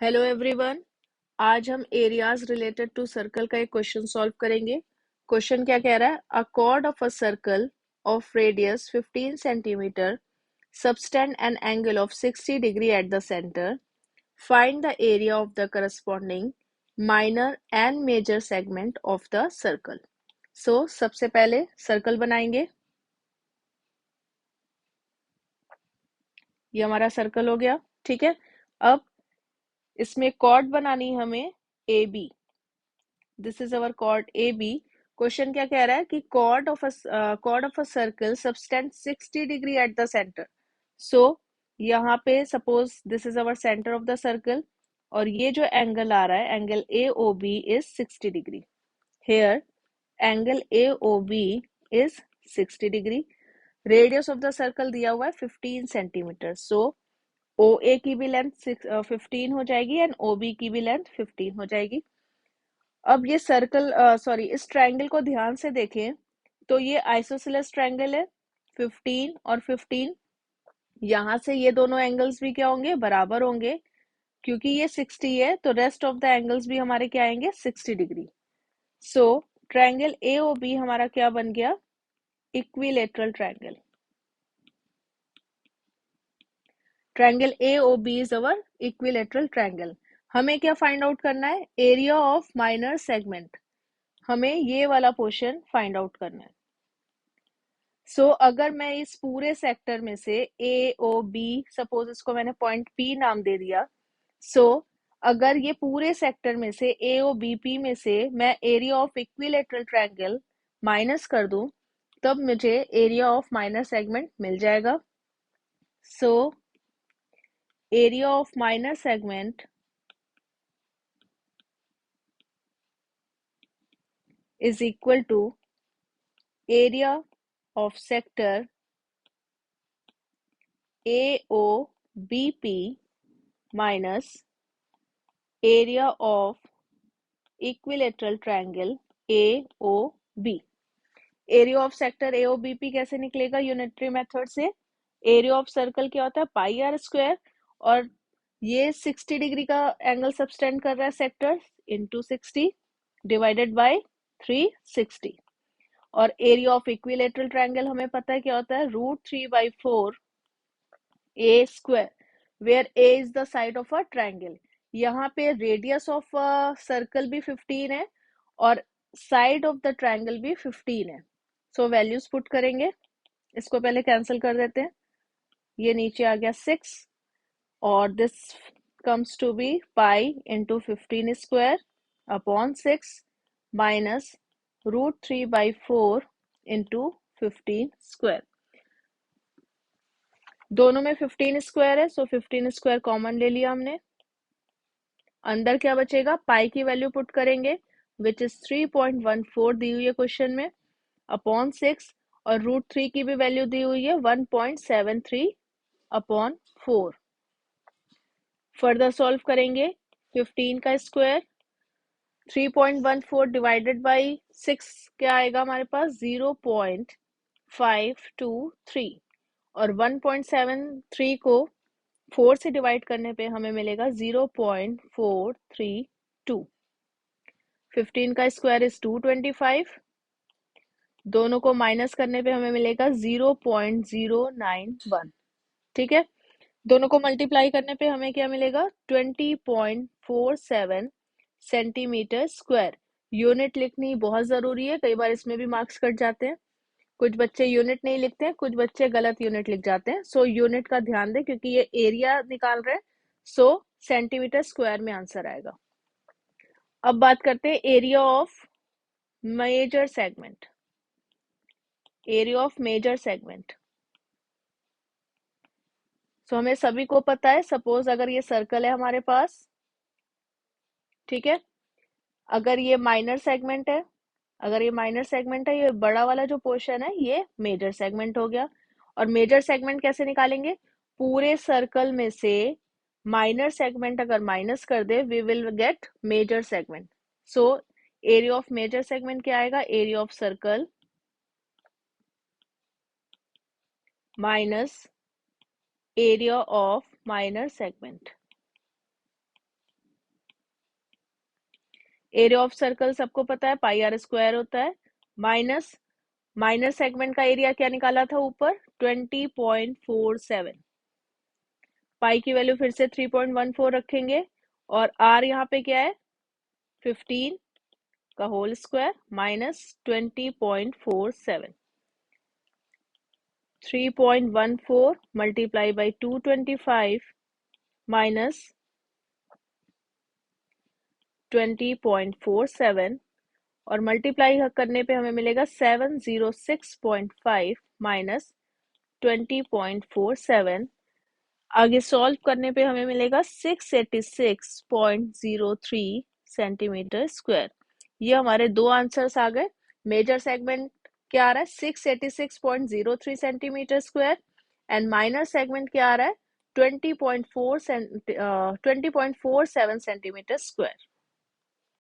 Hello everyone. आज हम areas related to circle का एक क्वेश्चन सॉल्व करेंगे। क्वेश्चन क्या कह रहा है? अ chord of a circle of radius 15 centimetre subtend an angle of 60 degree at the center. Find the area of the corresponding minor and major segment of the circle. So सबसे पहले circle बनाएंगे। ये हमारा circle हो गया, ठीक है। अब इसमें कॉर्ड बनानी है हमें A B. This is our chord A B. Question क्या कह रहा है कि chord of a circle subtend 60 degree at the centre. So यहाँ पे suppose this is our centre of the circle और ये जो एंगल आ रहा है angle A O B is 60 degree. Here angle A O B is 60 degree. Radius of the circle दिया हुआ है 15 सेंटीमीटर। सो ओ ए की भी लेंथ 15 हो जाएगी एंड ओ बी की भी लेंथ 15 हो जाएगी। अब ये सर्कल इस ट्रायंगल को ध्यान से देखें तो ये आइसोसेलेस ट्रायंगल है। 15 और 15, यहां से ये दोनों एंगल्स भी क्या होंगे? बराबर होंगे। क्योंकि ये 60 है तो रेस्ट ऑफ द एंगल्स भी हमारे क्या आएंगे? 60 degree. So triangle A O B हमारा क्या बन गया? Equilateral triangle. Triangle A O B is our equilateral triangle. हमें क्या फाइंड आउट करना है? Area of minor segment. हमें ये वाला पोर्शन फाइंड आउट करना है। अगर मैं इस पूरे सेक्टर में से ए ओ बी, सपोज इसको मैंने पॉइंट पी नाम दे दिया। अगर ये पूरे सेक्टर में से ए ओ बी पी में से मैं area of equilateral triangle minus कर दूं तब मुझे एरिया ऑफ माइनर सेगमेंट मिल जाएगा। Area of minor segment is equal to area of sector A O B P minus area of equilateral triangle AOB। Area of sector AOBP कैसे निकलेगा? Unitary method से। Area of circle क्या होता है? Pi are square. और ये 60 degree का angle subtend कर रहा है सेक्टर इंटू 60 डिवाइडेड बाय 360। और एरिया ऑफ इक्विलेटरल ट्रायंगल हमें पता है क्या होता है? √3/4 a square, where a is the side of a triangle. यहाँ पे रेडियस ऑफ सर्कल भी 15 है और साइड ऑफ द ट्रायंगल भी 15 है। वैल्यूज पुट करेंगे। इसको पहले कैंसिल कर देते हैं। ये नीचे आ गया 6 और this comes to be pi into 15 square upon 6 minus √3/4 into 15 square. दोनों में 15 स्क्वायर है 15 स्क्वायर कॉमन ले लिया हमने। अंदर क्या बचेगा? पाई की वैल्यू पुट करेंगे विच इज 3.14 दी हुई है क्वेश्चन में अपॉन 6 और √3 की भी वैल्यू दी हुई है 1.73 अपॉन 4। फर्दर सॉल्व करेंगे। 15 का स्क्वायर 3.14 डिवाइडेड बाई 6 क्या आएगा हमारे पास? 0.523 और 1.73 को 4 से डिवाइड करने पे हमें मिलेगा 0.432। 15 का स्क्वायर इज 225। दोनों को माइनस करने पे हमें मिलेगा 0.091। ठीक है। दोनों को मल्टीप्लाई करने पे हमें क्या मिलेगा? 20.47 सेंटीमीटर स्क्वायर। यूनिट लिखनी बहुत जरूरी है, कई बार इसमें भी मार्क्स कट जाते हैं। कुछ बच्चे यूनिट नहीं लिखते हैं, कुछ बच्चे गलत यूनिट लिख जाते हैं। यूनिट का ध्यान दें क्योंकि ये एरिया निकाल रहे हैं। सेंटीमीटर स्क्वायर में आंसर आएगा। अब बात करते हैं area of major segment. Area of major segment हमें सभी को पता है। सपोज अगर ये सर्कल है हमारे पास, ठीक है। अगर ये माइनर सेगमेंट है, ये बड़ा वाला जो पोर्शन है ये मेजर सेगमेंट हो गया। और मेजर सेगमेंट कैसे निकालेंगे? पूरे सर्कल में से माइनर सेगमेंट अगर माइनस कर दे we will get major segment. Area of major segment क्या आएगा? Area of circle minus area of minor segment. Area of circle सबको पता है पाई आर स्क्वायर होता है, माइनस माइनर सेगमेंट का एरिया क्या निकाला था ऊपर 20.47, पाई की वैल्यू फिर से 3.14 रखेंगे और आर यहाँ पे क्या है 15 का whole square minus 20.47, 3.14 multiply by 225 minus 20.47 और मल्टीप्लाई करने पे हमें मिलेगा 706.5 माइनस 20.47। आगे सॉल्व करने पे हमें मिलेगा 686.03 सेंटीमीटर स्क्वायर। ये हमारे दो आंसर्स आ गए। मेजर सेगमेंट क्या आ रहा है 686.03 centimetre square and minor segment क्या आ रहा है 20.47 सेंटीमीटर स्क्वायर।